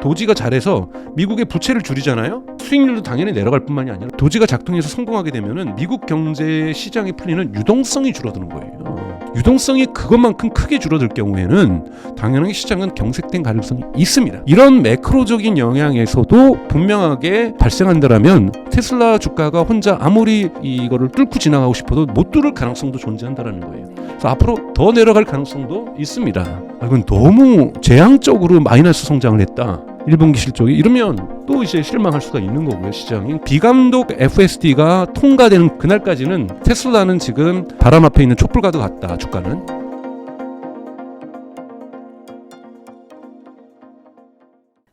도지가 잘해서 미국의 부채를 줄이잖아요. 수익률도 당연히 내려갈 뿐만이 아니라 도지가 작동해서 성공하게 되면은 미국 경제 시장에 풀리는 유동성이 줄어드는 거예요. 유동성이 그것만큼 크게 줄어들 경우에는 당연하게 시장은 경색된 가능성이 있습니다. 이런 매크로적인 영향에서도 분명하게 발생한다라면 테슬라 주가가 혼자 아무리 이거를 뚫고 지나가고 싶어도 못 뚫을 가능성도 존재한다라는 거예요. 그래서 앞으로 더 내려갈 가능성도 있습니다. 이건 너무 재앙적으로 마이너스 성장을 했다. 1분기 실적이 이러면 또 이제 실망할 수가 있는 거고요. 시장이 비감독 FSD가 통과되는 그날까지는 테슬라는 지금 바람 앞에 있는 촛불과도 같다. 주가는.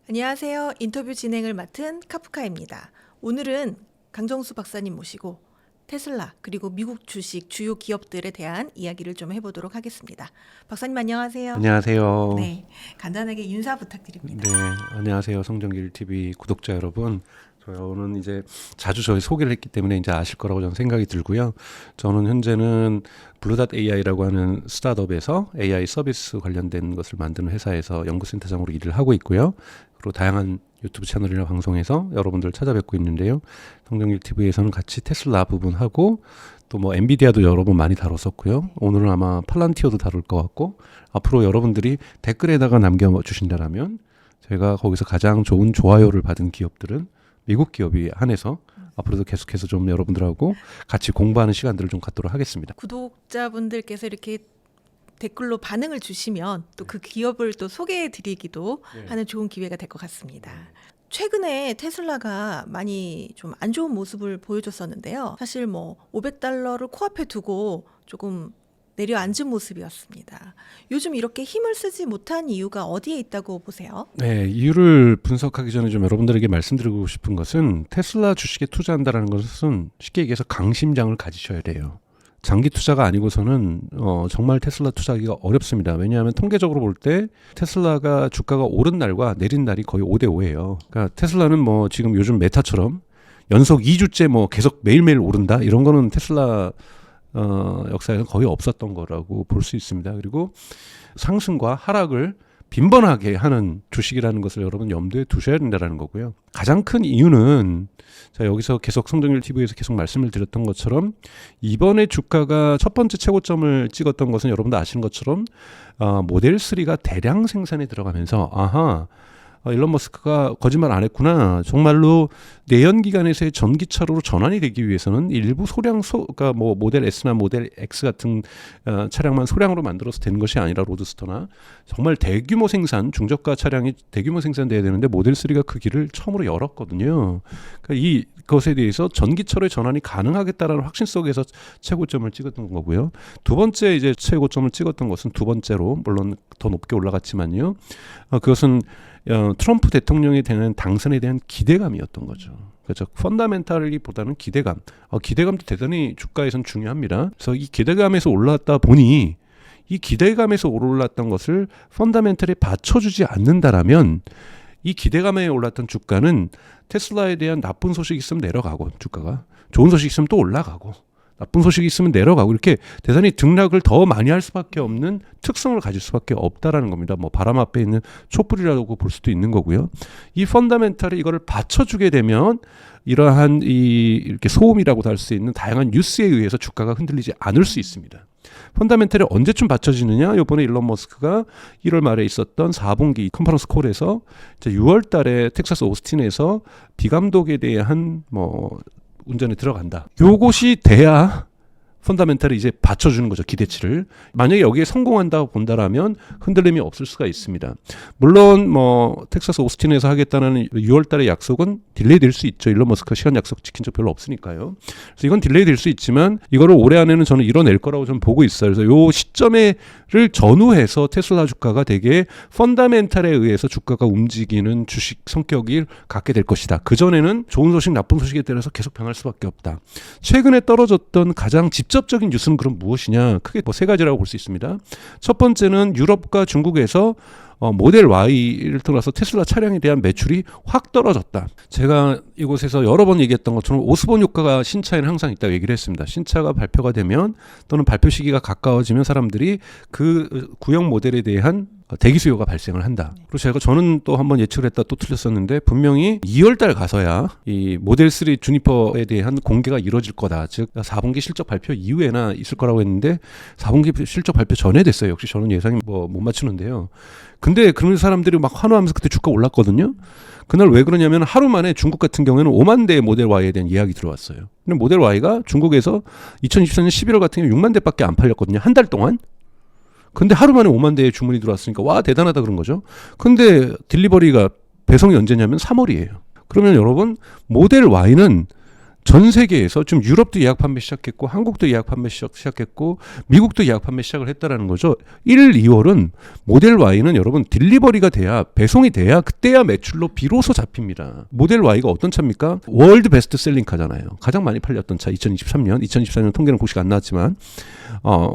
안녕하세요. 인터뷰 진행을 맡은 카프카입니다. 오늘은 강정수 박사님 모시고 테슬라 그리고 미국 주식 주요 기업들에 대한 이야기를 좀 해보도록 하겠습니다. 박사님 안녕하세요. 안녕하세요. 네, 간단하게 인사 부탁드립니다. 네, 안녕하세요. 성정길 TV 구독자 여러분. 저는 이제 자주 저희 소개를 했기 때문에 이제 아실 거라고 저는 생각이 들고요. 저는 현재는 블루닷 AI라고 하는 스타트업에서 AI 서비스 관련된 것을 만드는 회사에서 연구센터장으로 일을 하고 있고요. 그리고 다양한 유튜브 채널이나 방송에서 여러분들 찾아뵙고 있는데요. 성정길 TV에서는 같이 테슬라 부분하고 또 뭐 엔비디아도 여러 번 많이 다뤘었고요. 오늘은 아마 팔란티어도 다룰 것 같고 앞으로 여러분들이 댓글에다가 남겨주신다면 제가 거기서 가장 좋은 좋아요를 받은 기업들은 미국 기업이 한해서 앞으로도 계속해서 좀 여러분들하고 같이 공부하는 시간들을 좀 갖도록 하겠습니다. 구독자분들께서 이렇게 댓글로 반응을 주시면 또 그 기업을 또 소개해드리기도 하는 좋은 기회가 될 것 같습니다. 최근에 테슬라가 많이 좀 안 좋은 모습을 보여줬었는데요. 사실 뭐 $500를 코앞에 두고 조금 내려앉은 모습이었습니다. 요즘 이렇게 힘을 쓰지 못한 이유가 어디에 있다고 보세요? 네, 이유를 분석하기 전에 좀 여러분들에게 말씀드리고 싶은 것은 테슬라 주식에 투자한다는 것은 쉽게 얘기해서 강심장을 가지셔야 돼요. 장기 투자가 아니고서는 정말 테슬라 투자하기가 어렵습니다. 왜냐하면 통계적으로 볼 때 테슬라가 주가가 오른 날과 내린 날이 거의 5대5예요. 그러니까 테슬라는 뭐 지금 요즘 메타처럼 연속 2주째 뭐 계속 매일매일 오른다 이런 거는 테슬라 역사에는 거의 없었던 거라고 볼 수 있습니다. 그리고 상승과 하락을 빈번하게 하는 주식이라는 것을 여러분 염두에 두셔야 된다는 거고요. 가장 큰 이유는 자 여기서 계속 성정길 TV에서 계속 말씀을 드렸던 것처럼 이번에 주가가 첫 번째 최고점을 찍었던 것은 여러분도 아시는 것처럼 모델 3가 대량 생산에 들어가면서 일론 머스크가 거짓말 안 했구나. 정말로 내연기관에서의 전기차로 전환이 되기 위해서는 일부 그러니까 뭐 모델 S나 모델 X 같은 차량만 소량으로 만들어서 되는 것이 아니라 로드스터나 정말 대규모 생산, 중저가 차량이 대규모 생산돼야 되는데 모델 3가 그 길을 처음으로 열었거든요. 그러니까 이것에 대해서 전기차로의 전환이 가능하겠다라는 확신 속에서 최고점을 찍었던 거고요. 두 번째 이제 최고점을 찍었던 것은 두 번째로 물론 더 높게 올라갔지만요. 그것은 트럼프 대통령에 대한 당선에 대한 기대감이었던 거죠. 그렇죠. 펀다멘탈리보다는 기대감. 기대감도 대단히 주가에선 중요합니다. 그래서 이 기대감에서 올라왔다 보니 이 기대감에서 올랐던 것을 펀다멘탈에 받쳐주지 않는다라면 이 기대감에 올랐던 주가는 테슬라에 대한 나쁜 소식이 있으면 내려가고 주가가 좋은 소식이 있으면 또 올라가고 나쁜 소식이 있으면 내려가고 이렇게 대단히 등락을 더 많이 할 수밖에 없는 특성을 가질 수밖에 없다라는 겁니다. 뭐 바람 앞에 있는 촛불이라고 볼 수도 있는 거고요. 이 펀다멘탈이 이거를 받쳐주게 되면 이러한 이렇게 소음이라고도 할 수 있는 다양한 뉴스에 의해서 주가가 흔들리지 않을 수 있습니다. 펀다멘탈이 언제쯤 받쳐지느냐? 이번에 일론 머스크가 1월 말에 있었던 4분기 컨퍼런스 콜에서 이제 6월 달에 텍사스 오스틴에서 비감독에 대한 운전에 들어간다. 요것이 돼야 펀다멘탈이 이제 받쳐주는 거죠. 기대치를. 만약에 여기에 성공한다고 본다라면 흔들림이 없을 수가 있습니다. 물론 텍사스 오스틴에서 하겠다는 6월 달의 약속은 딜레이 될 수 있죠. 일론 머스크가 시간 약속 지킨 적 별로 없으니까요. 그래서 이건 딜레이 될 수 있지만 이거를 올해 안에는 저는 이뤄낼 거라고 좀 보고 있어요. 그래서 요 시점을 전후해서 테슬라 주가가 되게 펀다멘탈에 의해서 주가가 움직이는 주식 성격을 갖게 될 것이다. 그전에는 좋은 소식, 나쁜 소식에 따라서 계속 변할 수밖에 없다. 최근에 떨어졌던 가장 직접적인 뉴스는 그럼 무엇이냐? 크게 세 가지라고 볼 수 있습니다. 첫 번째는 유럽과 중국에서 모델 Y를 통해서 테슬라 차량에 대한 매출이 확 떨어졌다. 제가 이곳에서 여러 번 얘기했던 것처럼 오스본 효과가 신차에는 항상 있다고 얘기를 했습니다. 신차가 발표가 되면 또는 발표 시기가 가까워지면 사람들이 그 구형 모델에 대한 대기 수요가 발생을 한다. 그리고 저는 또 한번 예측을 했다 또 틀렸었는데 분명히 2월달 가서야 이 모델 3 주니퍼에 대한 공개가 이루어질 거다. 즉 4분기 실적 발표 이후에나 있을 거라고 했는데 4분기 실적 발표 전에 됐어요. 역시 저는 예상이 못 맞추는데요. 근데 그런 사람들이 막 환호하면서 그때 주가 올랐거든요. 그날 왜 그러냐면 하루 만에 중국 같은 경우에는 5만 대의 모델 Y에 대한 예약이 들어왔어요. 근데 모델 Y가 중국에서 2024년 11월 같은 경우 6만 대밖에 안 팔렸거든요. 한 달 동안. 근데 하루 만에 5만 대의 주문이 들어왔으니까 와 대단하다 그런 거죠. 근데 딜리버리가 배송이 언제냐면 3월이에요. 그러면 여러분 모델 Y는 전 세계에서 지금 유럽도 예약 판매 시작했고 한국도 예약 판매 시작했고 미국도 예약 판매 시작을 했다라는 거죠. 1, 2월은 모델 Y는 여러분 딜리버리가 돼야 배송이 돼야 그때야 매출로 비로소 잡힙니다. 모델 Y가 어떤 차입니까? 월드 베스트 셀링 카잖아요. 가장 많이 팔렸던 차 2024년 통계는 공식 안 나왔지만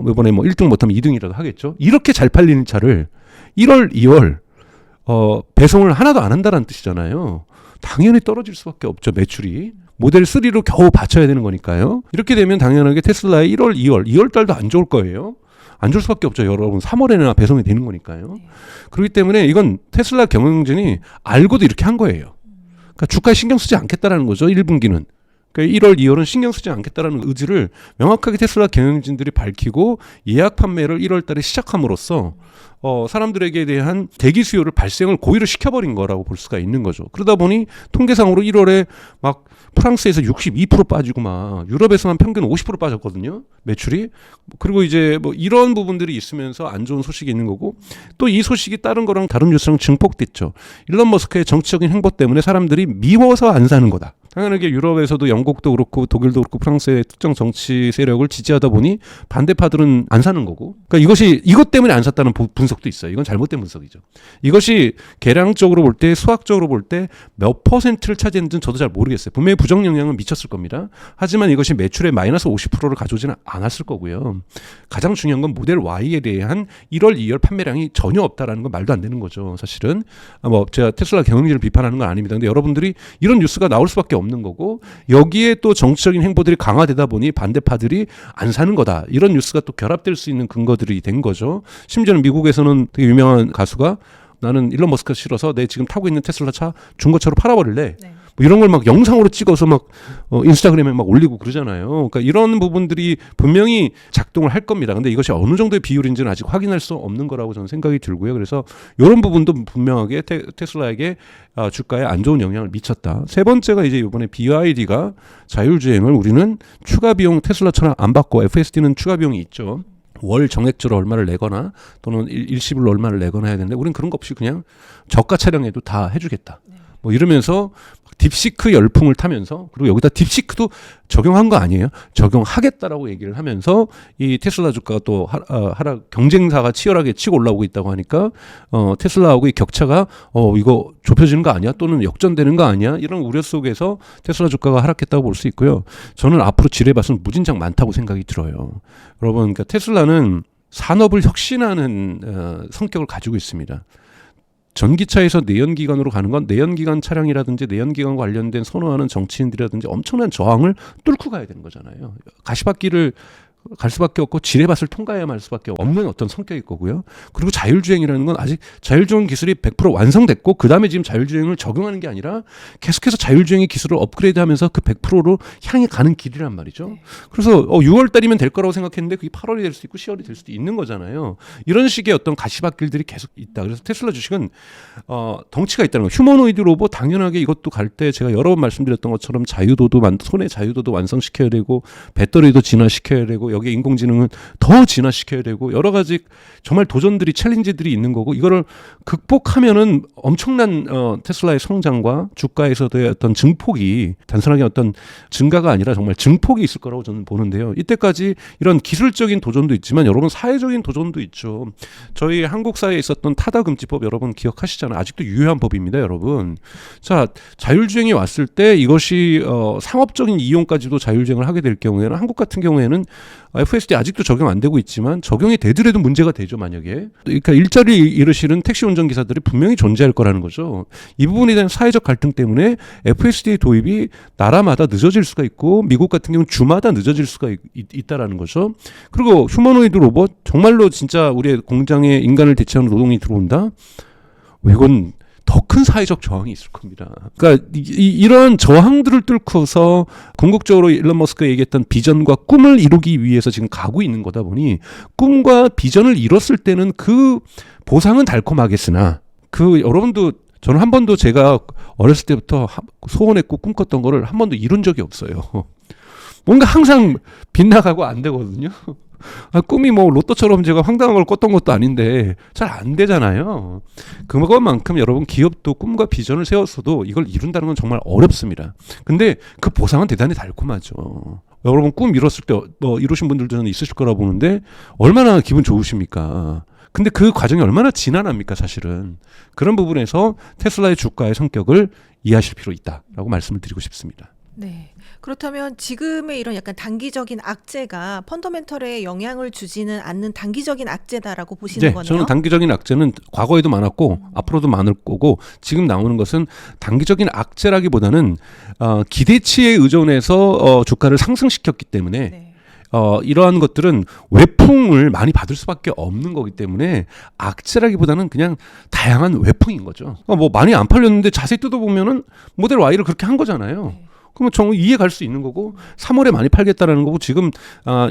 이번에 뭐 1등 못하면 2등이라도 하겠죠. 이렇게 잘 팔리는 차를 1월, 2월 배송을 하나도 안 한다는 뜻이잖아요. 당연히 떨어질 수밖에 없죠. 매출이. 모델 3로 겨우 받쳐야 되는 거니까요. 이렇게 되면 당연하게 테슬라의 1월, 2월 달도 안 좋을 거예요. 안 좋을 수밖에 없죠. 여러분 3월에나 배송이 되는 거니까요. 그렇기 때문에 이건 테슬라 경영진이 알고도 이렇게 한 거예요. 그러니까 주가에 신경 쓰지 않겠다라는 거죠. 1분기는. 그러니까 1월, 2월은 신경 쓰지 않겠다라는 의지를 명확하게 테슬라 경영진들이 밝히고 예약 판매를 1월 달에 시작함으로써 사람들에게 대한 대기 수요를 발생을 고의로 시켜버린 거라고 볼 수가 있는 거죠. 그러다 보니 통계상으로 1월에 막 프랑스에서 62% 빠지고 막 유럽에서만 평균 50% 빠졌거든요. 매출이. 그리고 이제 뭐 이런 부분들이 있으면서 안 좋은 소식이 있는 거고 또 이 소식이 다른 거랑 다른 뉴스랑 증폭됐죠. 일론 머스크의 정치적인 행보 때문에 사람들이 미워서 안 사는 거다. 당연하게 유럽에서도 영국도 그렇고 독일도 그렇고 프랑스의 특정 정치 세력을 지지하다 보니 반대파들은 안 사는 거고. 그러니까 이것 때문에 안 샀다는 분석도 있어요. 이건 잘못된 분석이죠. 이것이 계량적으로 볼 때 수학적으로 볼 때 몇 퍼센트를 차지했는지는 저도 잘 모르겠어요. 분명히 부정 영향은 미쳤을 겁니다. 하지만 이것이 매출의 마이너스 50%를 가져오지는 않았을 거고요. 가장 중요한 건 모델 Y에 대한 1월, 2월 판매량이 전혀 없다라는 건 말도 안 되는 거죠. 사실은 뭐 제가 테슬라 경영진을 비판하는 건 아닙니다. 근데 여러분들이 이런 뉴스가 나올 수밖에 없는 거고 여기에 또 정치적인 행보들이 강화되다 보니 반대파들이 안 사는 거다. 이런 뉴스가 또 결합될 수 있는 근거들이 된 거죠. 심지어는 미국에서는 되게 유명한 가수가 나는 일론 머스크가 싫어서 내 지금 타고 있는 테슬라 차 중고차로 팔아버릴래. 네. 뭐 이런 걸 막 영상으로 찍어서 막 인스타그램에 막 올리고 그러잖아요. 그러니까 이런 부분들이 분명히 작동을 할 겁니다. 근데 이것이 어느 정도의 비율인지는 아직 확인할 수 없는 거라고 저는 생각이 들고요. 그래서 이런 부분도 분명하게 테슬라에게 주가에 안 좋은 영향을 미쳤다. 세 번째가 이제 이번에 BYD가 자율주행을 우리는 추가 비용 테슬라처럼 안 받고 FSD는 추가 비용이 있죠. 월 정액적으로 얼마를 내거나 또는 일시불로 얼마를 내거나 해야 되는데 우리는 그런 거 없이 그냥 저가 차량에도 다 해주겠다. 뭐 이러면서 딥시크 열풍을 타면서 그리고 여기다 딥시크도 적용한 거 아니에요? 적용하겠다라고 얘기를 하면서 이 테슬라 주가가 또 하락 경쟁사가 치열하게 치고 올라오고 있다고 하니까 테슬라하고 이 격차가 이거 좁혀지는 거 아니야? 또는 역전되는 거 아니야? 이런 우려 속에서 테슬라 주가가 하락했다고 볼 수 있고요. 저는 앞으로 지뢰밭은 무진장 많다고 생각이 들어요. 여러분, 그러니까 테슬라는 산업을 혁신하는 성격을 가지고 있습니다. 전기차에서 내연기관으로 가는 건 내연기관 차량이라든지 내연기관과 관련된 선호하는 정치인들이라든지 엄청난 저항을 뚫고 가야 되는 거잖아요. 가시밭길을 갈 수밖에 없고 지뢰밭을 통과해야만 할 수밖에 없는 어떤 성격일 거고요. 그리고 자율주행이라는 건 아직 자율주행 기술이 100% 완성됐고 그 다음에 지금 자율주행을 적용하는 게 아니라 계속해서 자율주행의 기술을 업그레이드하면서 그 100%로 향해 가는 길이란 말이죠. 네. 그래서 6월 달이면 될 거라고 생각했는데 그게 8월이 될 수 있고 10월이 될 수도 있는 거잖아요. 이런 식의 어떤 가시밭길들이 계속 있다. 그래서 테슬라 주식은 덩치가 있다는 거. 휴머노이드 로봇 당연하게 이것도 갈 때 제가 여러 번 말씀드렸던 것처럼 손의 자유도도 완성시켜야 되고 배터리도 진화시켜야 되고 여기에 인공지능은 더 진화시켜야 되고 여러 가지 정말 도전들이 챌린지들이 있는 거고 이거를 극복하면은 엄청난 테슬라의 성장과 주가에서의 어떤 증폭이 단순하게 어떤 증가가 아니라 정말 증폭이 있을 거라고 저는 보는데요. 이때까지 이런 기술적인 도전도 있지만 여러분 사회적인 도전도 있죠. 저희 한국 사회에 있었던 타다금지법 여러분 기억하시잖아요. 아직도 유효한 법입니다, 여러분. 자, 자율주행이 왔을 때 이것이 상업적인 이용까지도 자율주행을 하게 될 경우에는 한국 같은 경우에는 FSD 아직도 적용 안 되고 있지만 적용이 되더라도 문제가 되죠, 만약에. 그러니까 일자리 잃으시는 택시 운전기사들이 분명히 존재할 거라는 거죠. 이 부분에 대한 사회적 갈등 때문에 FSD 도입이 나라마다 늦어질 수가 있고 미국 같은 경우는 주마다 늦어질 수가 있다라는 거죠. 그리고 휴머노이드 로봇 정말로 진짜 우리의 공장에 인간을 대체하는 노동이 들어온다? 이건 더 큰 사회적 저항이 있을 겁니다. 그러니까 이런 저항들을 뚫고서 궁극적으로 일론 머스크가 얘기했던 비전과 꿈을 이루기 위해서 지금 가고 있는 거다 보니 꿈과 비전을 이뤘을 때는 그 보상은 달콤하겠으나 여러분도 저는 한 번도 제가 어렸을 때부터 소원했고 꿈꿨던 거를 한 번도 이룬 적이 없어요. 뭔가 항상 빗나가고 안 되거든요. 꿈이 뭐 로또처럼 제가 황당한 걸 꿨던 것도 아닌데 잘 안 되잖아요. 그것만큼 여러분 기업도 꿈과 비전을 세웠어도 이걸 이룬다는 건 정말 어렵습니다. 근데 그 보상은 대단히 달콤하죠. 여러분 꿈 이뤘을 때 이루신 분들도 저는 있으실 거라 보는데 얼마나 기분 좋으십니까? 근데 그 과정이 얼마나 지난합니까 사실은. 그런 부분에서 테슬라의 주가의 성격을 이해하실 필요 있다라고 말씀을 드리고 싶습니다. 네. 그렇다면 지금의 이런 약간 단기적인 악재가 펀더멘털에 영향을 주지는 않는 단기적인 악재다라고 보시는 네, 거네요. 저는 단기적인 악재는 과거에도 많았고 앞으로도 많을 거고 지금 나오는 것은 단기적인 악재라기보다는 기대치에 의존해서 주가를 상승시켰기 때문에 네. 이러한 것들은 외풍을 많이 받을 수밖에 없는 거기 때문에 악재라기보다는 그냥 다양한 외풍인 거죠. 뭐 많이 안 팔렸는데 자세히 뜯어보면은 모델 Y를 그렇게 한 거잖아요. 네. 그러면 정말 이해 갈 수 있는 거고 3월에 많이 팔겠다라는 거고 지금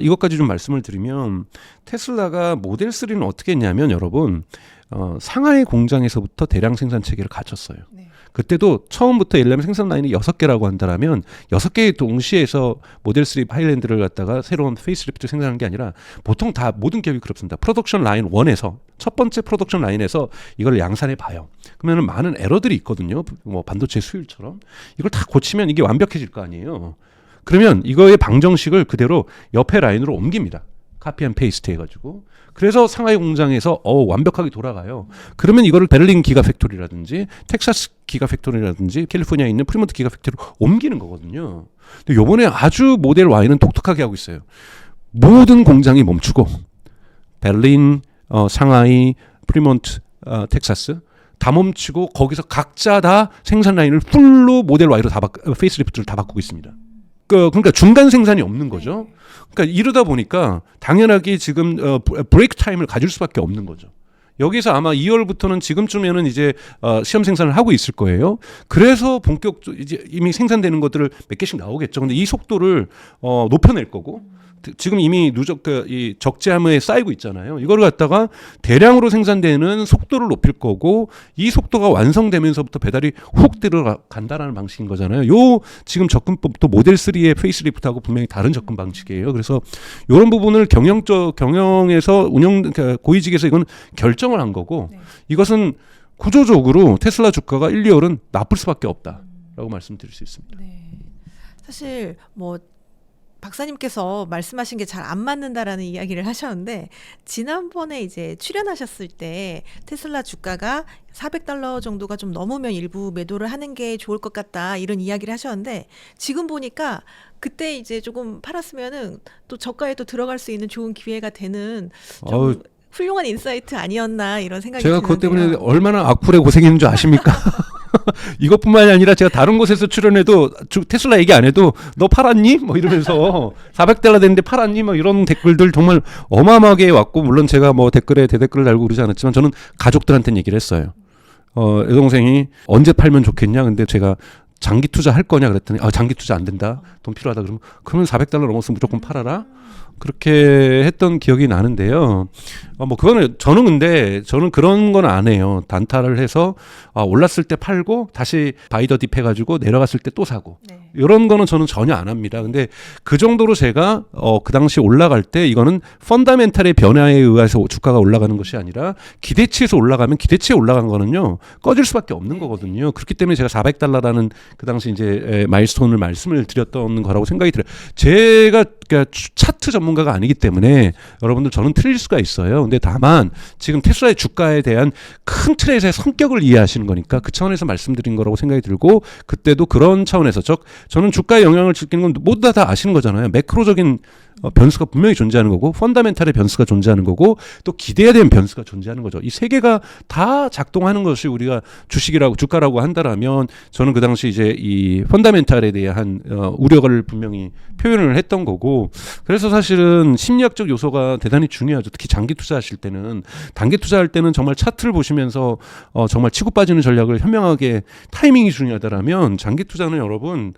이것까지 좀 말씀을 드리면 테슬라가 모델 3는 어떻게 했냐면 여러분 상하이 공장에서부터 대량 생산 체계를 갖췄어요. 네. 그때도 처음부터 예를 들면 생산 라인이 6개라고 한다면 6개 동시에서 모델 3 하일랜드를 갖다가 새로운 페이스리프트 생산하는 게 아니라 보통 다 모든 기업이 그렇습니다. 프로덕션 라인 1에서 첫 번째 프로덕션 라인에서 이걸 양산해 봐요. 그러면 많은 에러들이 있거든요. 뭐 반도체 수율처럼. 이걸 다 고치면 이게 완벽해질 거 아니에요. 그러면 이거의 방정식을 그대로 옆에 라인으로 옮깁니다. 카피 앤 페이스트 해가지고. 그래서 상하이 공장에서 완벽하게 돌아가요. 그러면 이거를 베를린 기가 팩토리라든지 텍사스 기가 팩토리라든지 캘리포니아에 있는 프리몬트 기가 팩토리로 옮기는 거거든요. 근데 이번에 아주 모델 Y는 독특하게 하고 있어요. 모든 공장이 멈추고 베를린, 상하이, 프리몬트, 텍사스 다 멈추고 거기서 각자 다 생산 라인을 풀로 모델 Y로 페이스리프트를 다 바꾸고 있습니다. 그러니까 중간 생산이 없는 거죠. 그러니까 이러다 보니까 당연하게 지금 브레이크 타임을 가질 수밖에 없는 거죠. 여기서 아마 2월부터는 지금쯤에는 이제 시험 생산을 하고 있을 거예요. 그래서 본격적으로 이제 이미 생산되는 것들을 몇 개씩 나오겠죠. 근데 이 속도를 높여낼 거고 지금 이미 이 적재함에 쌓이고 있잖아요. 이걸 갖다가 대량으로 생산되는 속도를 높일 거고 이 속도가 완성되면서부터 배달이 훅 들어간다라는 방식인 거잖아요. 요 지금 접근법도 모델 3의 페이스리프트하고 분명히 다른 접근 방식이에요. 그래서 이런 부분을 경영에서 고위직에서 이건 결정을 한 거고 이것은 구조적으로 테슬라 주가가 1, 2월은 나쁠 수밖에 없다라고 말씀드릴 수 있습니다. 네. 사실 뭐 박사님께서 말씀하신 게 잘 안 맞는다라는 이야기를 하셨는데 지난번에 이제 출연하셨을 때 테슬라 주가가 $400 정도가 좀 넘으면 일부 매도를 하는 게 좋을 것 같다 이런 이야기를 하셨는데 지금 보니까 그때 이제 조금 팔았으면은 또 저가에 또 들어갈 수 있는 좋은 기회가 되는 좀 훌륭한 인사이트 아니었나 이런 생각이 드는데요. 제가 그것 때문에 얼마나 악플에 고생했는 줄 아십니까? 이것뿐만이 아니라 제가 다른 곳에서 출연해도 테슬라 얘기 안 해도 너 팔았니? 뭐 이러면서 $400 됐는데 팔았니? 뭐 이런 댓글들 정말 어마어마하게 왔고 물론 제가 뭐 댓글에 대댓글을 달고 그러지 않았지만 저는 가족들한테는 얘기를 했어요. 여동생이 언제 팔면 좋겠냐? 근데 제가 장기 투자 할 거냐 그랬더니 장기 투자 안 된다. 돈 필요하다 그러면 $400 넘었으면 무조건 팔아라. 그렇게 했던 기억이 나는데요. 뭐 그거는 저는 그런 건 안 해요. 단타를 해서 올랐을 때 팔고 다시 바이 더 딥 해가지고 내려갔을 때 또 사고. 네. 이런 거는 저는 전혀 안 합니다. 근데 그 정도로 제가 그 당시 올라갈 때 이거는 펀더멘탈의 변화에 의해서 주가가 올라가는 것이 아니라 기대치에서 올라가면 기대치에 올라간 거는요 꺼질 수밖에 없는 거거든요. 그렇기 때문에 제가 $400라는 그 당시 이제 마일스톤을 말씀을 드렸던 거라고 생각이 들어요. 제가 그러니까 차트 전문가가 아니기 때문에 여러분들 저는 틀릴 수가 있어요. 근데 다만 지금 테슬라의 주가에 대한 큰 틀에서의 성격을 이해하시는 거니까 그 차원에서 말씀드린 거라고 생각이 들고 그때도 그런 차원에서 저는 주가에 영향을 주는 건 모두 다 아시는 거잖아요. 매크로적인 변수가 분명히 존재하는 거고 펀더멘탈의 변수가 존재하는 거고 또 기대해야 되는 변수가 존재하는 거죠. 이 세 개가 다 작동하는 것이 우리가 주식이라고 주가라고 한다라면 저는 그 당시 이제 이 펀더멘탈에 대한 우려를 분명히 표현을 했던 거고 그래서 사실은 심리학적 요소가 대단히 중요하죠. 특히 장기 투자하실 때는 단기 투자할 때는 정말 차트를 보시면서 정말 치고 빠지는 전략을 현명하게 타이밍이 중요하다라면 장기 투자는 여러분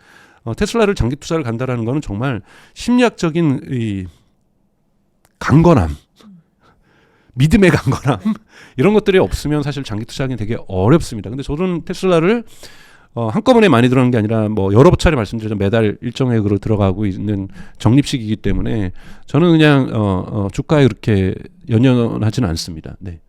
테슬라를 장기 투자를 간다라는 거는 정말 심리학적인 이 강건함, 믿음의 강건함 이런 것들이 없으면 사실 장기 투자하기는 되게 어렵습니다. 근데 저는 테슬라를 한꺼번에 많이 들어간 게 아니라 뭐 여러 차례 말씀드렸죠. 매달 일정액으로 들어가고 있는 적립식이기 때문에 저는 그냥 주가에 그렇게 연연하지는 않습니다. 네.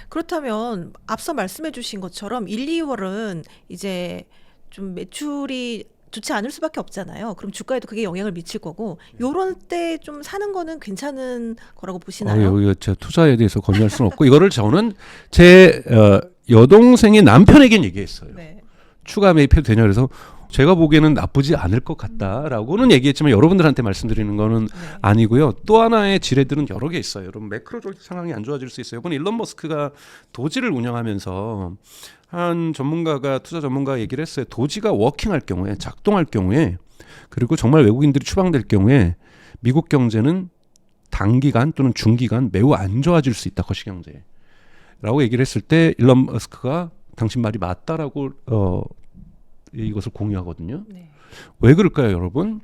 그렇다면 앞서 말씀해 주신 것처럼 1, 2월은 이제 좀 매출이 좋지 않을 수밖에 없잖아요. 그럼 주가에도 그게 영향을 미칠 거고 요런 때 좀 사는 거는 괜찮은 거라고 보시나요? 여기 제 투자에 대해서 권유할 수는 없고 이거를 저는 제 여동생의 남편에겐 얘기했어요. 네. 추가 매입해도 되냐 그래서 제가 보기에는 나쁘지 않을 것 같다라고는 얘기했지만 여러분들한테 말씀드리는 거는 아니고요. 또 하나의 지뢰들은 여러 개 있어요. 여러분 매크로적 상황이 안 좋아질 수 있어요. 이번 일론 머스크가 도지를 운영하면서 한 전문가가 투자 전문가가 얘기를 했어요. 도지가 워킹할 경우에 작동할 경우에 그리고 정말 외국인들이 추방될 경우에 미국 경제는 단기간 또는 중기간 매우 안 좋아질 수 있다. 거시경제라고 얘기를 했을 때 일론 머스크가 당신 말이 맞다라고 이것을 공유하거든요. 네. 왜 그럴까요, 여러분?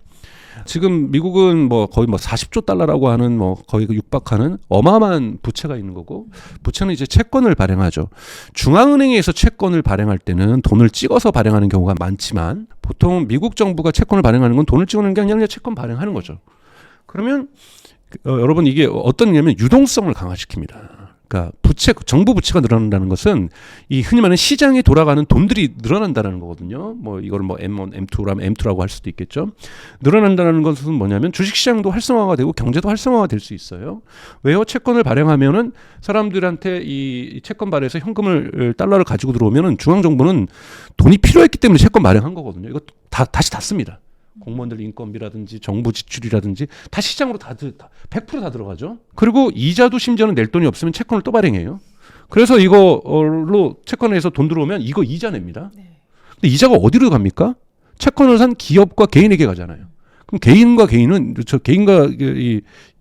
지금 미국은 뭐 거의 뭐 40조 달러라고 하는 뭐 거의 육박하는 어마어마한 부채가 있는 거고 부채는 이제 채권을 발행하죠. 중앙은행에서 채권을 발행할 때는 돈을 찍어서 발행하는 경우가 많지만 보통 미국 정부가 채권을 발행하는 건 돈을 찍어내는 게 아니라 그냥 채권 발행하는 거죠. 그러면 여러분 이게 어떤 의미냐면 유동성을 강화시킵니다. 그러니까 정부 부채가 늘어난다는 것은 이 흔히 말하는 시장에 돌아가는 돈들이 늘어난다는 거거든요. 뭐 이걸 뭐 M1, M2라면 M2라고 할 수도 있겠죠. 늘어난다는 것은 뭐냐면 주식시장도 활성화가 되고 경제도 활성화가 될 수 있어요. 왜요? 채권을 발행하면은 사람들한테 이 채권 발행해서 현금을 달러를 가지고 들어오면은 중앙 정부는 돈이 필요했기 때문에 채권 발행한 거거든요. 이거 다시 닫습니다. 공무원들 인건비라든지 정부 지출이라든지 다 시장으로 100% 다 들어가죠. 그리고 이자도 심지어는 낼 돈이 없으면 채권을 또 발행해요. 그래서 이거로 채권에서 돈 들어오면 이거 이자 냅니다. 근데 이자가 어디로 갑니까? 채권을 산 기업과 개인에게 가잖아요. 그럼 개인과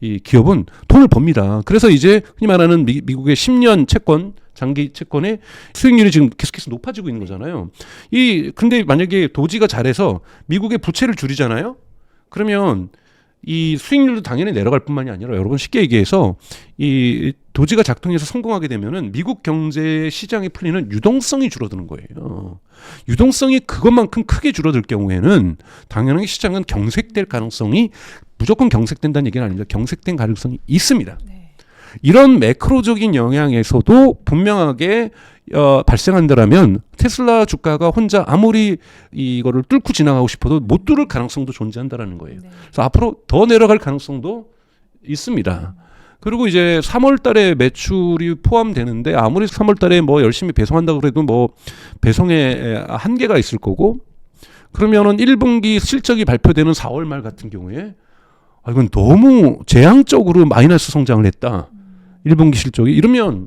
이 기업은 돈을 법니다. 그래서 이제 흔히 말하는 미국의 10년 채권 장기 채권의 수익률이 지금 계속해서 높아지고 있는 거잖아요. 근데 만약에 도지가 잘해서 미국의 부채를 줄이잖아요. 그러면 이 수익률도 당연히 내려갈 뿐만이 아니라 여러분 쉽게 얘기해서 이 도지가 작동해서 성공하게 되면은 미국 경제 시장이 풀리는 유동성이 줄어드는 거예요. 유동성이 그것만큼 크게 줄어들 경우에는 당연하게 시장은 경색될 가능성이 무조건 경색된다는 얘기는 아닙니다. 경색된 가능성이 있습니다. 이런 매크로적인 영향에서도 분명하게 발생한다라면 테슬라 주가가 혼자 아무리 이거를 뚫고 지나가고 싶어도 못 뚫을 가능성도 존재한다라는 거예요. 그래서 앞으로 더 내려갈 가능성도 있습니다. 그리고 이제 3월 달에 매출이 포함되는데 아무리 3월 달에 뭐 열심히 배송한다고 그래도 뭐 배송에 한계가 있을 거고 그러면은 1분기 실적이 발표되는 4월 말 같은 경우에 이건 너무 재앙적으로 마이너스 성장을 했다. 1분기 실적이 이러면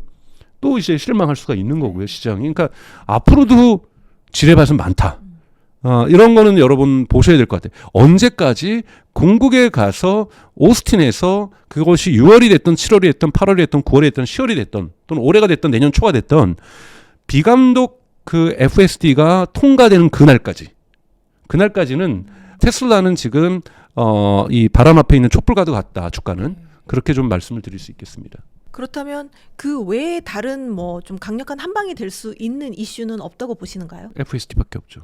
또 이제 실망할 수가 있는 거고요, 시장이. 그러니까 앞으로도 지뢰밭은 많다. 이런 거는 여러분 보셔야 될 것 같아요. 언제까지 궁극에 가서 오스틴에서 그것이 6월이 됐든 7월이 됐든 8월이 됐든 9월이 됐든 10월이 됐든 또는 올해가 됐든 내년 초가 됐든 비감독 그 FSD가 통과되는 그날까지는 테슬라는 지금 이 바람 앞에 있는 촛불과도 같다. 주가는 그렇게 좀 말씀을 드릴 수 있겠습니다. 그렇다면 그 외에 다른 뭐 좀 강력한 한방이 될 수 있는 이슈는 없다고 보시는가요? FSD밖에 없죠.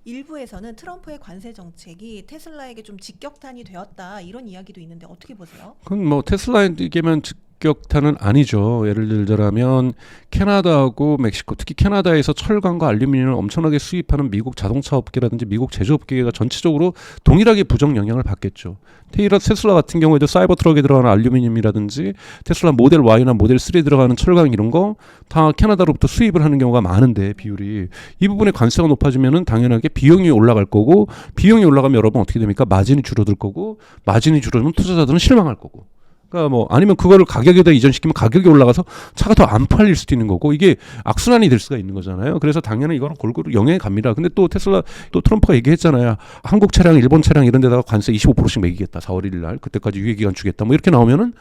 일부에서는 트럼프의 관세 정책이 테슬라에게 좀 직격탄이 되었다 이런 이야기도 있는데 어떻게 보세요? 그건 뭐 테슬라에게만 직격탄은 아니죠. 예를 들자면 캐나다하고 멕시코, 특히 캐나다에서 철강과 알루미늄을 엄청나게 수입하는 미국 자동차 업계라든지 미국 제조업계가 전체적으로 동일하게 부정 영향을 받겠죠. 테슬라 같은 경우에도 사이버 트럭에 들어가는 알루미늄이라든지 테슬라 모델 Y나 모델 3에 들어가는 철강 이런 거 다 캐나다로부터 수입을 하는 경우가 많은데, 비율이 이 부분에 관세가 높아지면은 당연하게 비용이 올라갈 거고, 비용이 올라가면 여러분 어떻게 됩니까? 마진이 줄어들 거고, 마진이 줄어들면 투자자들은 실망할 거고. 그러니까 뭐 아니면 그거를 가격에다 이전시키면 가격이 올라가서 차가 더 안 팔릴 수도 있는 거고, 이게 악순환이 될 수가 있는 거잖아요. 그래서 당연히 이거는 골고루 영향이 갑니다. 근데 또 테슬라, 또 트럼프가 얘기했잖아요. 한국 차량, 일본 차량 이런 데다가 관세 25%씩 매기겠다. 4월 1일 날. 그때까지 유예기간 주겠다. 뭐 이렇게 나오면은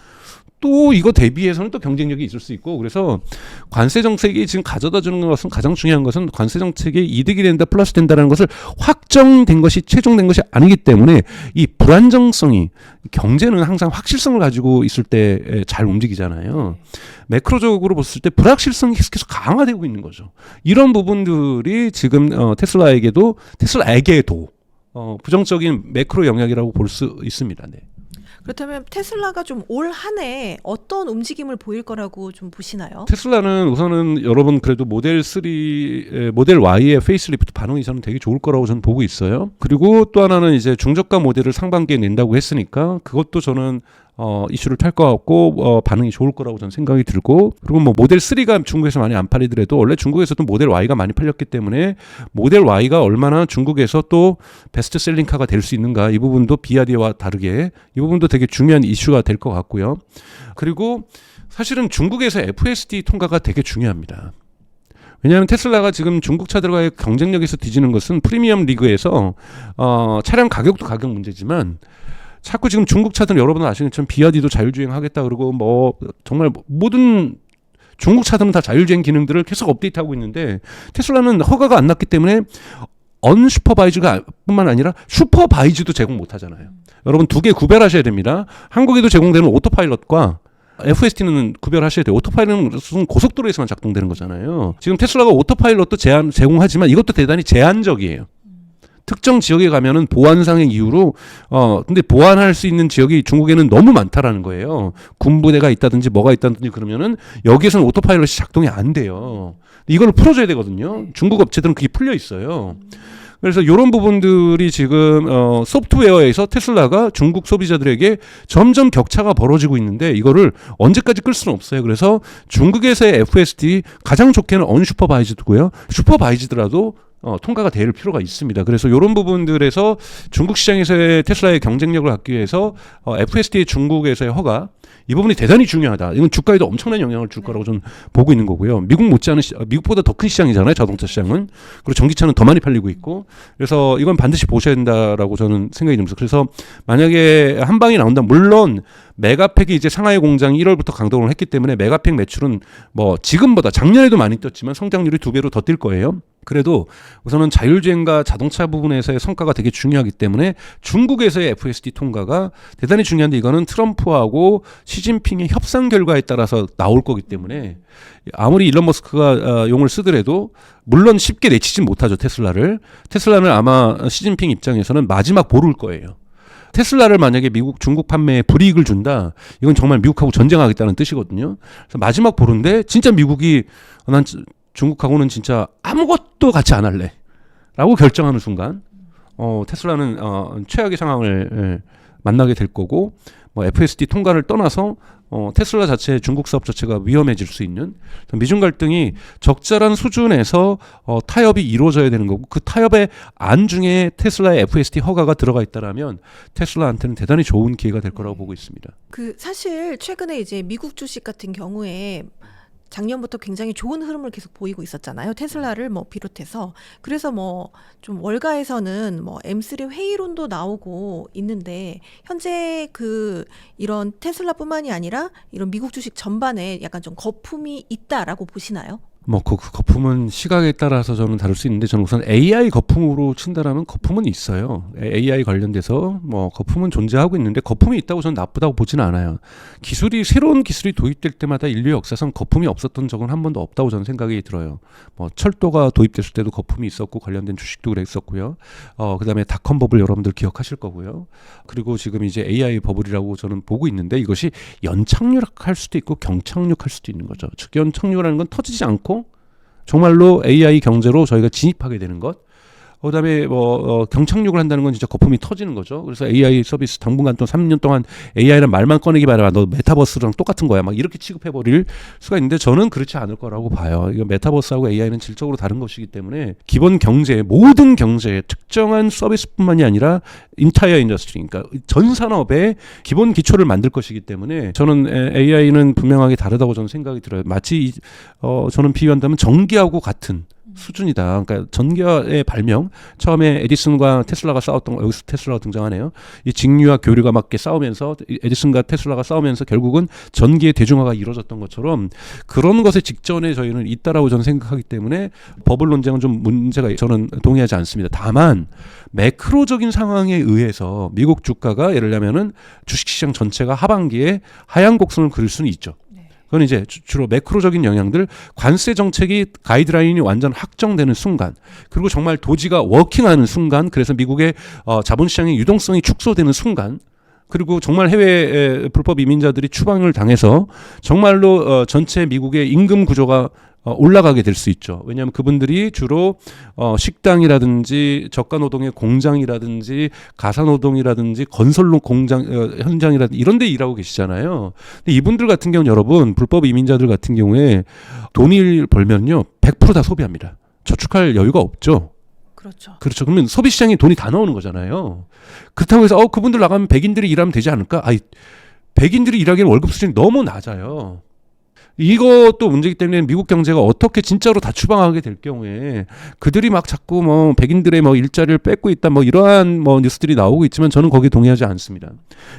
또 이거 대비해서는 또 경쟁력이 있을 수 있고, 그래서 관세 정책이 지금 가져다 주는 것은, 가장 중요한 것은 관세 정책이 이득이 된다, 플러스 된다라는 것을 확정된 것이, 최종된 것이 아니기 때문에 이 불안정성이, 경제는 항상 확실성을 가지고 있을 때 잘 움직이잖아요. 매크로적으로 봤을 때 불확실성이 계속해서 강화되고 있는 거죠. 이런 부분들이 지금 테슬라에게도 부정적인 매크로 영향이라고 볼 수 있습니다. 네. 그렇다면 테슬라가 좀 올 한 해 어떤 움직임을 보일 거라고 좀 보시나요? 테슬라는 우선은 여러분 그래도 모델 3, 모델 Y의 페이스리프트 반응이 저는 되게 좋을 거라고 저는 보고 있어요. 그리고 또 하나는 이제 중저가 모델을 상반기에 낸다고 했으니까 그것도 저는 이슈를 탈 것 같고 반응이 좋을 거라고 저는 생각이 들고, 그리고 뭐 모델 3가 중국에서 많이 안 팔리더라도 원래 중국에서도 모델 Y가 많이 팔렸기 때문에 모델 Y가 얼마나 중국에서 또 베스트셀링카가 될 수 있는가, 이 부분도 비아디와 다르게 이 부분도 되게 중요한 이슈가 될 것 같고요. 그리고 사실은 중국에서 FSD 통과가 되게 중요합니다. 왜냐하면 테슬라가 지금 중국 차들과의 경쟁력에서 뒤지는 것은 프리미엄 리그에서 차량 가격도 가격 문제지만, 자꾸 지금 중국 차들은 여러분 아시는 것처럼 비아디도 자율주행 하겠다 그러고, 뭐 정말 모든 중국 차들은 다 자율주행 기능들을 계속 업데이트하고 있는데, 테슬라는 허가가 안 났기 때문에 언슈퍼바이즈가 뿐만 아니라 슈퍼바이즈도 제공 못 하잖아요. 여러분 두 개 구별하셔야 됩니다. 한국에도 제공되는 오토파일럿과 FSD는 구별하셔야 돼요. 오토파일럿은 고속도로에서만 작동되는 거잖아요. 지금 테슬라가 오토파일럿도 제공하지만 이것도 대단히 제한적이에요. 특정 지역에 가면은 보안상의 이유로 근데 보안할 수 있는 지역이 중국에는 너무 많다라는 거예요. 군부대가 있다든지 뭐가 있다든지 그러면은 여기에서는 오토파일럿이 작동이 안 돼요. 이걸 풀어줘야 되거든요. 중국 업체들은 그게 풀려 있어요. 그래서 이런 부분들이 지금 소프트웨어에서 테슬라가 중국 소비자들에게 점점 격차가 벌어지고 있는데, 이거를 언제까지 끌 수는 없어요. 그래서 중국에서의 FSD 가장 좋게는 언슈퍼바이즈드고요. 슈퍼바이즈드라도 통과가 될 필요가 있습니다. 그래서 이런 부분들에서 중국 시장에서의 테슬라의 경쟁력을 갖기 위해서 FSD의 중국에서의 허가, 이 부분이 대단히 중요하다. 이건 주가에도 엄청난 영향을 줄 거라고 저는 보고 있는 거고요. 미국 못지않은 미국보다 더 큰 시장이잖아요, 자동차 시장은. 그리고 전기차는 더 많이 팔리고 있고, 그래서 이건 반드시 보셔야 된다라고 저는 생각이 듭니다. 그래서 만약에 한 방이 나온다, 물론 메가팩이 이제 상하이 공장이 1월부터 강동을 했기 때문에 메가팩 매출은 뭐 지금보다, 작년에도 많이 뛰었지만 성장률이 2배로 더 뛸 거예요. 그래도 우선은 자율주행과 자동차 부분에서의 성과가 되게 중요하기 때문에 중국에서의 FSD 통과가 대단히 중요한데, 이거는 트럼프하고 시진핑의 협상 결과에 따라서 나올 거기 때문에 아무리 일론 머스크가 용을 쓰더라도 물론 쉽게 내치진 못하죠. 테슬라는 아마 시진핑 입장에서는 마지막 보루일 거예요. 테슬라를 만약에 중국 판매에 불이익을 준다, 이건 정말 미국하고 전쟁하겠다는 뜻이거든요. 그래서 마지막 보루인데 진짜 미국이 난 중국하고는 진짜 아무것도 같이 안 할래 라고 결정하는 순간 테슬라는 최악의 상황을 만나게 될 거고, 뭐 FSD 통과를 떠나서 테슬라 자체, 중국 사업 자체가 위험해질 수 있는 미중 갈등이 적절한 수준에서 타협이 이루어져야 되는 거고, 그 타협의 안중에 테슬라의 FSD 허가가 들어가 있다라면 테슬라한테는 대단히 좋은 기회가 될 거라고 보고 있습니다. 사실 최근에 이제 미국 주식 같은 경우에 작년부터 굉장히 좋은 흐름을 계속 보이고 있었잖아요. 테슬라를 뭐 비롯해서. 그래서 뭐 좀 월가에서는 뭐 M3 회의론도 나오고 있는데, 현재 이런 테슬라뿐만이 아니라 이런 미국 주식 전반에 약간 좀 거품이 있다라고 보시나요? 뭐 그 거품은 시각에 따라서 저는 다룰 수 있는데 저는 우선 AI 거품으로 친다라면 거품은 있어요. AI 관련돼서 뭐 거품은 존재하고 있는데 거품이 있다고 저는 나쁘다고 보지는 않아요. 새로운 기술이 도입될 때마다 인류 역사상 거품이 없었던 적은 한 번도 없다고 저는 생각이 들어요. 뭐 철도가 도입됐을 때도 거품이 있었고 관련된 주식도 그랬었고요. 그다음에 닷컴 버블 여러분들 기억하실 거고요. 그리고 지금 이제 AI 버블이라고 저는 보고 있는데 이것이 연착륙할 수도 있고 경착륙할 수도 있는 거죠. 즉 연착륙이라는 건 터지지 않고 정말로 AI 경제로 저희가 진입하게 되는 것. 그다음에 경착륙을 한다는 건 진짜 거품이 터지는 거죠. 그래서 AI 서비스 당분간 또 3년 동안 AI란 말만 꺼내기 바라봐. 너 메타버스랑 똑같은 거야. 막 이렇게 취급해 버릴 수가 있는데 저는 그렇지 않을 거라고 봐요. 이거 메타버스하고 AI는 질적으로 다른 것이기 때문에 기본 경제, 모든 경제, 특정한 서비스뿐만이 아니라 인타이어 인더스트리, 그러니까 전 산업의 기본 기초를 만들 것이기 때문에 저는 AI는 분명하게 다르다고 저는 생각이 들어요. 마치 저는 비유한다면 전기하고 같은 수준이다. 그러니까 전기의 발명, 처음에 에디슨과 테슬라가 싸웠던 거, 여기서 테슬라가 등장하네요. 이 직류와 교류가 맞게 싸우면서 에디슨과 테슬라가 싸우면서 결국은 전기의 대중화가 이루어졌던 것처럼 그런 것의 직전에 저희는 있다라고 저는 생각하기 때문에 버블 논쟁은 좀 문제가 저는 동의하지 않습니다. 다만 매크로적인 상황에 의해서 미국 주가가 예를 들면은 주식시장 전체가 하반기에 하향 곡선을 그릴 수는 있죠. 그건 이제 주로 매크로적인 영향들, 관세 정책이 가이드라인이 완전 확정되는 순간, 그리고 정말 도지가 워킹하는 순간, 그래서 미국의 자본시장의 유동성이 축소되는 순간, 그리고 정말 해외 불법 이민자들이 추방을 당해서 정말로 전체 미국의 임금 구조가 올라가게 될 수 있죠. 왜냐하면 그분들이 주로 식당이라든지 저가 노동의 공장이라든지 가사 노동이라든지 건설 공장 현장이라든지 이런 데 일하고 계시잖아요. 근데 이분들 같은 경우는 여러분 불법 이민자들 같은 경우에 돈을 벌면요 100% 다 소비합니다. 저축할 여유가 없죠. 그렇죠. 그렇죠. 그러면 소비 시장에 돈이 다 나오는 거잖아요. 그렇다고 해서 그분들 나가면 백인들이 일하면 되지 않을까? 백인들이 일하기엔 월급 수준이 너무 낮아요. 이것도 문제이기 때문에 미국 경제가 어떻게 진짜로 다 추방하게 될 경우에 그들이 막 자꾸 백인들의 일자리를 뺏고 있다 이러한 뉴스들이 나오고 있지만 저는 거기에 동의하지 않습니다.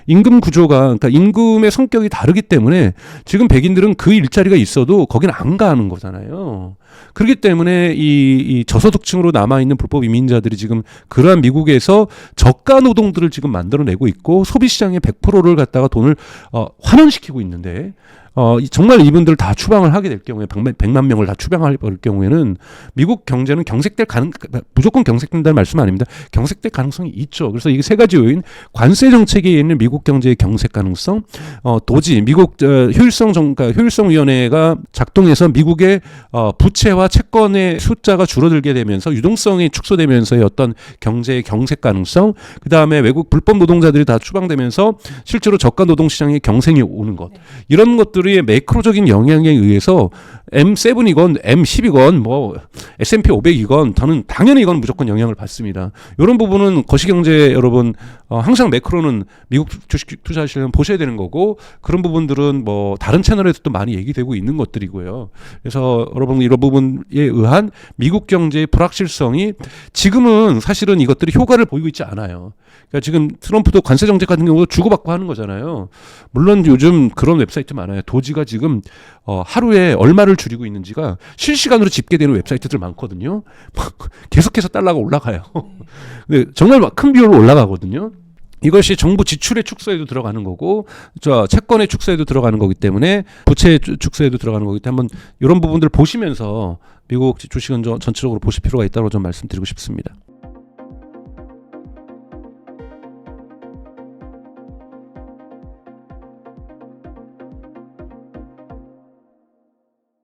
임금 구조가 그러니까 임금의 성격이 다르기 때문에 지금 백인들은 그 일자리가 있어도 거기는 안 가는 거잖아요. 그렇기 때문에 이 저소득층으로 남아있는 불법 이민자들이 지금 그러한 미국에서 저가 노동들을 지금 만들어내고 있고 소비시장의 100%를 갖다가 돈을 환원시키고 있는데 정말 이분들 다 추방을 하게 될 경우에 100만 명을 다 추방할 경우에는 미국 경제는 무조건 경색된다는 말씀은 아닙니다. 경색될 가능성이 있죠. 그래서 이게 세 가지 요인, 관세 정책에 있는 미국 경제의 경색 가능성, 도지 미국 효율성위원회가 작동해서 미국의 부채와 채권의 숫자가 줄어들게 되면서 유동성이 축소되면서의 어떤 경제의 경색 가능성, 그 다음에 외국 불법 노동자들이 다 추방되면서 실제로 저가 노동시장의 경색이 오는 것, 이런 것들의 매크로적인 영향에 의해서 M7이건 M10이건 S&P 500이건 저는 당연히 이건 무조건 영향을 받습니다. 이런 부분은 거시경제 여러분 항상 매크로는 미국 주식 투자하시려면 보셔야 되는 거고 그런 부분들은 다른 채널에서도 많이 얘기되고 있는 것들이고요. 그래서 여러분 이런 부분에 의한 미국 경제의 불확실성이 지금은 사실은 이것들이 효과를 보이고 있지 않아요. 그러니까 지금 트럼프도 관세 정책 같은 경우도 주고받고 하는 거잖아요. 물론 요즘 그런 웹사이트 많아요. 도지가 지금 하루에 얼마를 줄이고 있는지가 실시간으로 집계되는 웹사이트들 많거든요. 계속해서 달러가 올라가요. 근데 정말 큰 비율로 올라가거든요. 이것이 정부 지출의 축소에도 들어가는 거고, 채권의 축소에도 들어가는 거기 때문에, 부채 축소에도 들어가는 거기 때문에, 한번 이런 부분들 보시면서 미국 주식은 전체적으로 보실 필요가 있다고 좀 말씀드리고 싶습니다.